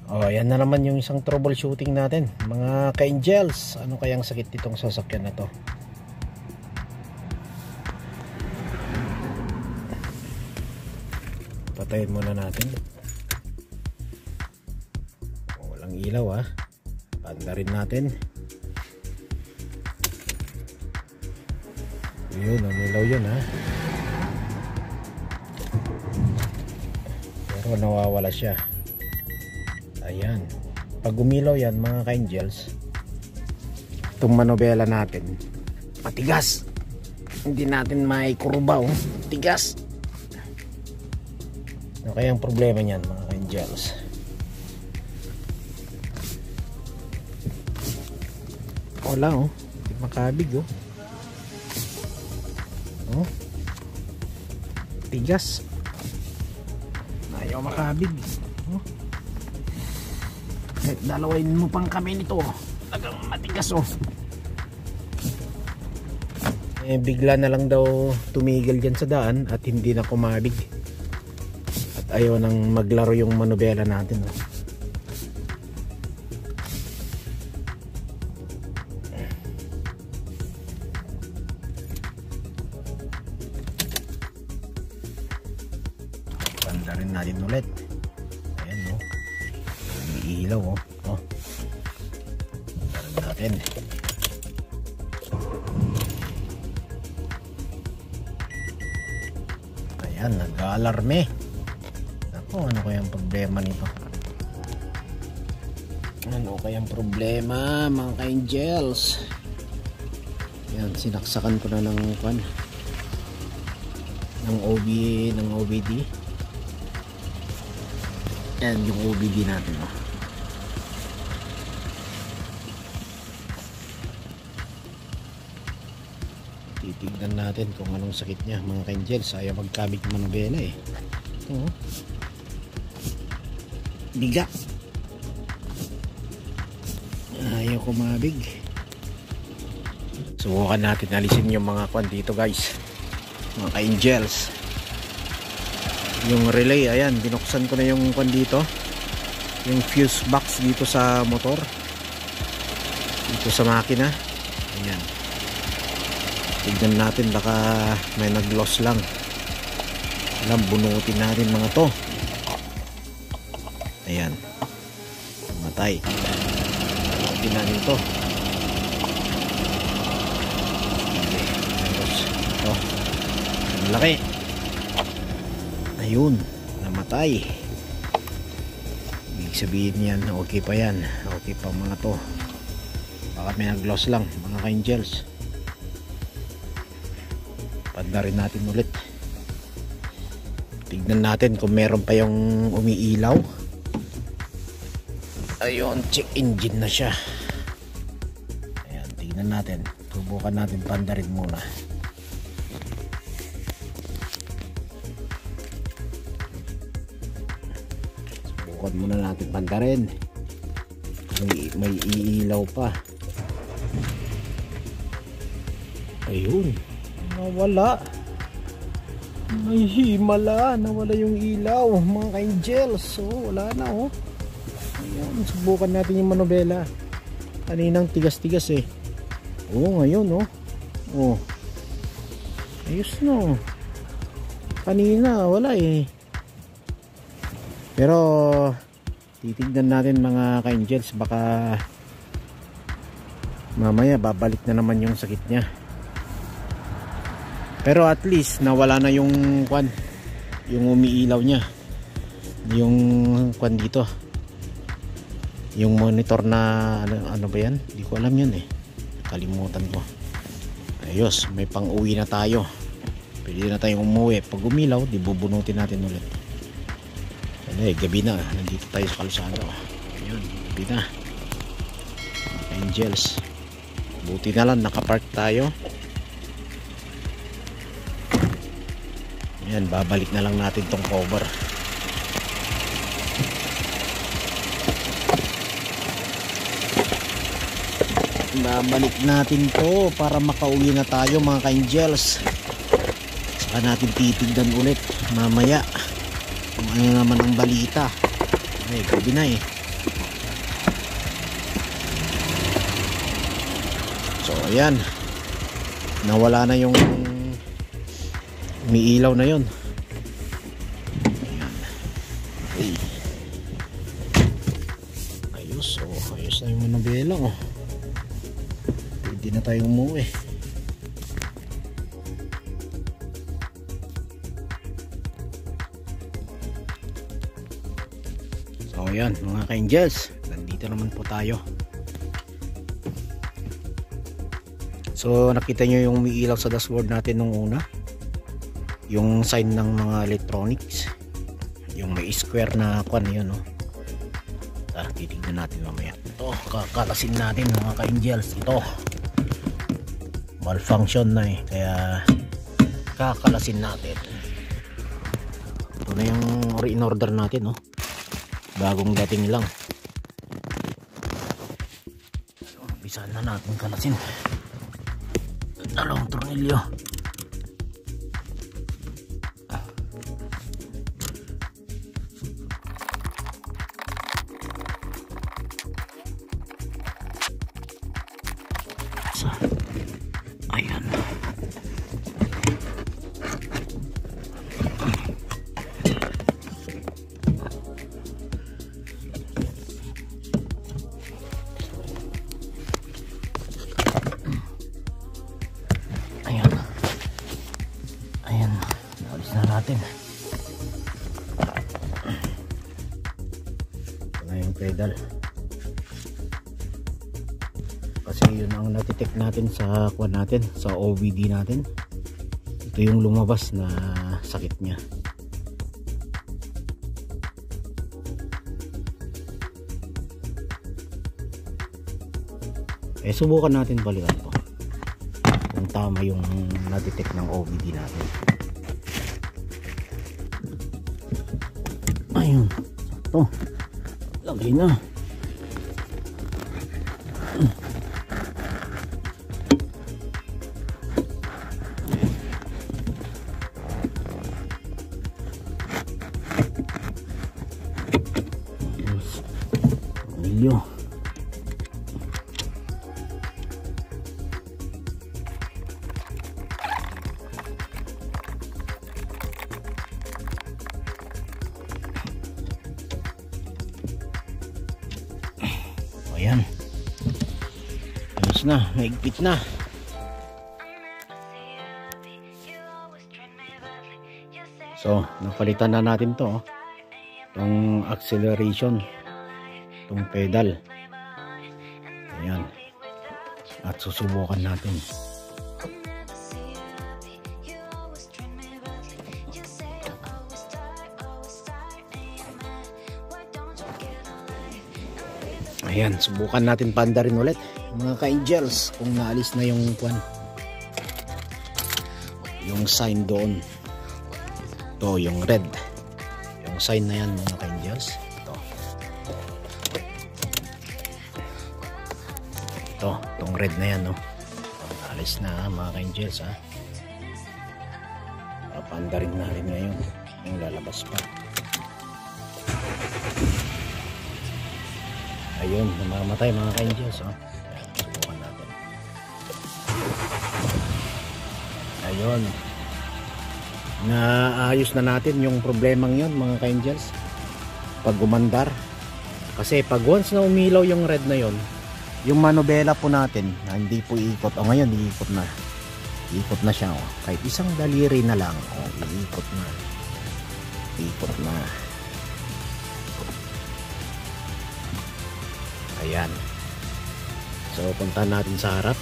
Oh, yan na naman yung isang troubleshooting natin, mga ka-angels. Ano kayang sakit nitong sasakyan na to? Patayin muna natin. Walang ilaw Panda rin natin. Yun, ang ilaw yun Pero nawawala siya. Ayan. Pag umilaw yan mga ka-angels, itong manobela natin matigas. Hindi natin maikurba tigas. Ano kaya ang problema niyan mga ka-angels? Wala hindi makabig tigas. Ayaw makabig dalawain mo pang kami nito talagang matigas bigla na lang daw tumigil dyan sa daan at hindi na kumabig at ayaw nang maglaro yung manobela natin panda rin natin ulit. Ayan may ilaw meron natin. Ayan, nag-aalarme. Ako, ano kayang problema nito? Ano kayang problema mga ka-angels? Ayan, sinaksakan ko na ng OBD. Ayan yung OBD natin titignan natin kung anong sakit niya mga ka-angels. Ayaw magkabig manobela ito biga, ayaw kumabig. Subukan natin alisin yung mga dito guys mga ka-angels. Yung relay, ayan, binuksan ko na yung dito, yung fuse box dito sa motor, dito sa makina. Ayan, tignan natin baka may nag-loss lang. Alam, bunutin natin mga to. Ayan, matay. Bunutin natin to. Ito, ang laki. Ayun, namatay. Ibig sabihin yan, okay pa yan. Okay pa mga to. Baka may nag-loss lang mga ka-angels. Panda rin natin ulit. Tignan natin kung meron pa yung umiilaw. Ayun, check engine na siya. Ayan, tignan natin. Subukan natin panda rin muna. Subukan muna natin panda rin. May iilaw pa. Ayun, nawala. May himala, nawala yung ilaw mga ka-angels. So wala na Ayan, subukan natin yung manobela. Kaninang tigas-tigas ngayon ayos na kanina wala pero titignan natin mga ka-angels, baka mamaya babalik na naman yung sakit niya. Pero at least nawala na yung yung umiilaw niya, yung dito, yung monitor na ano ba yan, hindi ko alam yan kalimutan ko. Ayos, may pang uwi na tayo, pwede na tayong umuwi. Pag umilaw, di bubunutin natin ulit. Gabi na, nandito tayo sa kalsada. Ayun, gabi na Angels. Buti na lang nakapark tayo. Ayan, babalik na lang natin tong cover. Babalik natin to para makauwi na tayo mga ka-angels. Saka natin titignan ulit mamaya kung ano naman ang balita. Gabi na ayan, nawala na yung umiilaw na yun. Ayan. Okay. Ayos, ayos na yung manabela, pwede na tayong umuwi. So ayan mga ka-angels, nandito naman po tayo. So nakita nyo yung umiilaw sa dashboard natin nung una, yung sign ng mga electronics, yung may square na kwan yun, no? Titignan natin mamaya. Ito, kakalasin natin mga ka-angels. Ito malfunction na kaya kakalasin natin. Ito na yung in-order natin, no? Bagong dating lang. Umpisa na natin kalasin. Dalawang tornilyo. Ayan. Ayan. Ayan. Naalis na natin. Ito na yung pedal. Kasi yun ang natitake natin sa kuwan natin, sa OBD natin. Ito yung lumabas na sakit niya. Subukan natin balikan to kung tama yung natitake ng OBD natin. Ayun, ito lagay na. Tornilyo. Ayan. Ayos na, maigpit na. So, napalitan na natin to, yung acceleration, yung pedal. Ayan. At susubukan natin. Ayan, subukan natin panda rin ulit mga ka-angels kung naalis na yung kwan, yung sign doon. Ito yung red, yung sign na yan mga ka-angels. Ito, itong red na yan, no? Naalis na mga ka-angels, ha. Panda rin natin ngayon yung lalabas pa. Ayun, namamatay mga ka-angels, oh. Subukan natin. Ayun. Naayos na natin yung problemang yun mga ka-angels. Pag gumandar. Kasi pag once na umilaw yung red na yun, yung manobela po natin na hindi po iikot. O ngayon, iikot na. Iikot na siya, oh. Kahit isang daliri na lang, oh, iikot na. Iikot na. Ayan. So puntahan natin sa harap.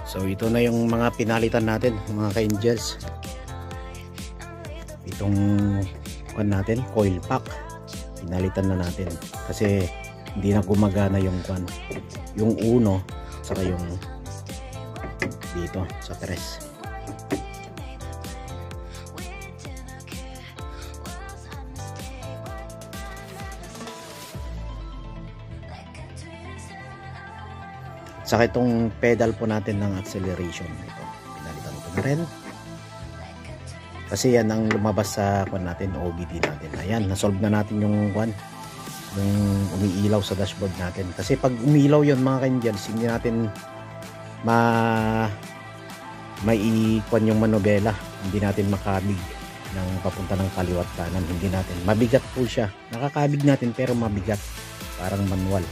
So ito na yung mga pinalitan natin mga ka-angels. Itong kwan natin, coil pack, pinalitan na natin kasi hindi na gumagana yung kwan, yung uno saka yung dito sa tres. Saka itong pedal po natin ng acceleration, ito pinalitan ko na rin kasi yan ang lumabas sa kwan natin, OBD natin. Ayan, nasolve na natin yung kwan, yung umiilaw sa dashboard natin. Kasi pag umilaw yon mga ka-angels, hindi natin maiikwan yung manobela, hindi natin makabig ng papunta ng kaliwat kanan, hindi natin, mabigat po siya, nakakabig natin pero mabigat, parang manual.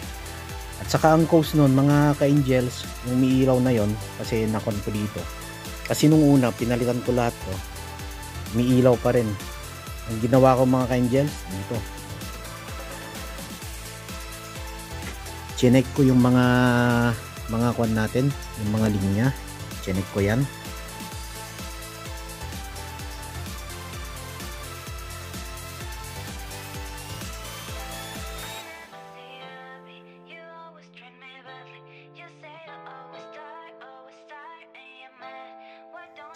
At saka ang cause nun mga ka-angels, yung umiilaw na yon, kasi nakon ko dito, kasi nung una pinalitan ko lahat to, umiilaw pa rin. Ang ginawa ko mga ka-angels, dito chinek ko yung mga kwan natin, yung mga linya, chinek ko yan.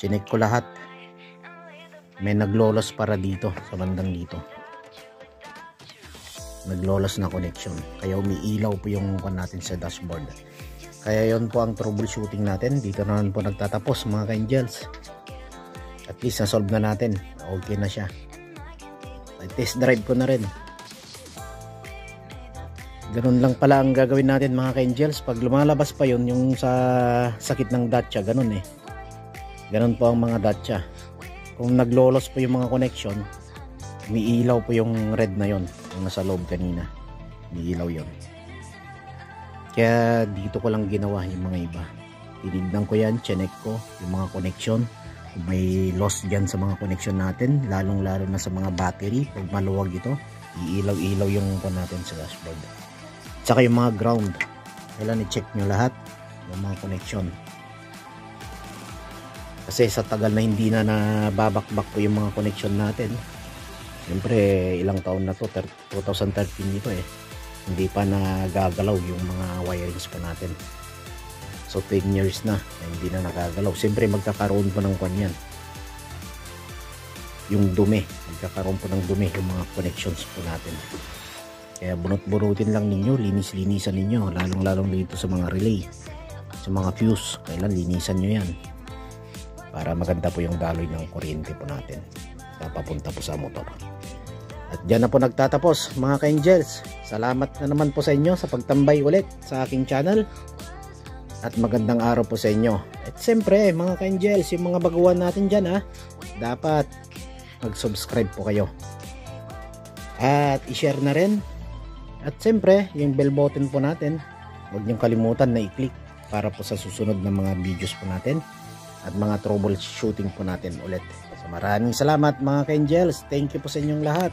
Chinek ko lahat. May naglolos para dito sa bandang dito. Naglolos na connection. Kaya umiilaw po yung kwan natin sa dashboard. Kaya yon po ang troubleshooting natin. Dito naman po nagtatapos mga ka-angels. At least na-solve na natin. Okay na siya. Test drive ko na rin. Ganun lang pala ang gagawin natin mga ka-angels. Pag lumalabas pa yon yung sa sakit ng Dacia, ganun eh. Ganun po ang mga Dacia. Kung naglolos po yung mga connection, umiilaw po yung red na yon, yung nasa loob kanina. Umiilaw yon. Kaya dito ko lang ginawa yung mga iba. Tinignan ko yan, chinek ko yung mga connection. Kung may loss dyan sa mga connection natin, lalong lalo na sa mga battery, pag maluwag ito, iilaw-ilaw yung kwan natin sa dashboard. Tsaka yung mga ground, kailan i-check nyo lahat yung mga connection. Kasi sa tagal na hindi na nababakbak po yung mga connection natin, siyempre ilang taon na to, 2013 nito eh, hindi pa nagagalaw yung mga wirings pa natin. So 10 years na hindi na nakagalaw. Siyempre magkakaroon po ng kwan yan, yung dumi, magkakaroon po ng dumi yung mga connections po natin. Kaya bunot-bunutin lang ninyo, linis-linisan ninyo, lalong-lalong dito sa mga relay, sa mga fuse, kailan linisan nyo yan para maganda po yung daloy ng kuryente po natin na papunta po sa motor. At dyan na po nagtatapos mga ka-angels. Salamat na naman po sa inyo sa pagtambay ulit sa aking channel. At magandang araw po sa inyo. At siyempre mga ka-angels, yung mga baguhan natin dyan dapat mag-subscribe po kayo. At i-share na rin. At siyempre yung bell button po natin, huwag niyong kalimutan na i-click para po sa susunod na mga videos po natin at mga troubleshooting po natin ulit. So maraming salamat mga ka-angels. Thank you po sa inyong lahat.